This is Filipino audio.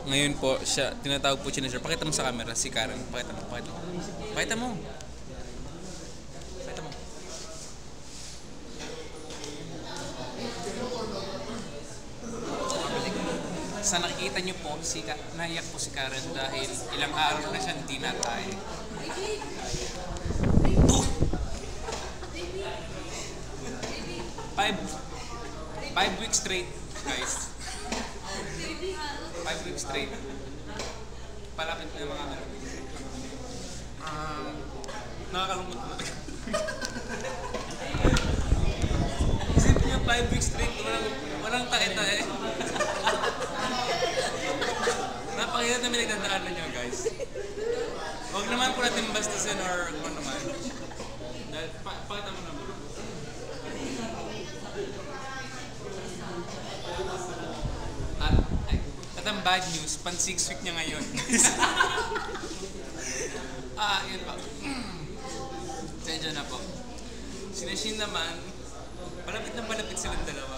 Ngayon po, siya, tinatawag po siya na sir. Pakita mo sa camera, si Karen. Pakita mo, pakita mo. Pakita mo. Pakita mo. Sa nakikita niyo po, naiyak po si Karen dahil ilang araw na siya hindi natay. 5 weeks straight, guys. 5 weeks straight. Palapit na yung mga ano. Nakakalungkot na. Isipin niyo 5 weeks straight, walang tae-tae. Napakahirap na pinagdadaanan niyo, guys. Huwag naman po natin bastasin or kung naman. Pakita mo naman. At ang bad news, pan 6 week niya ngayon. Yun pa. Medyo na po. Si Nashin naman, palapit silang dalawa.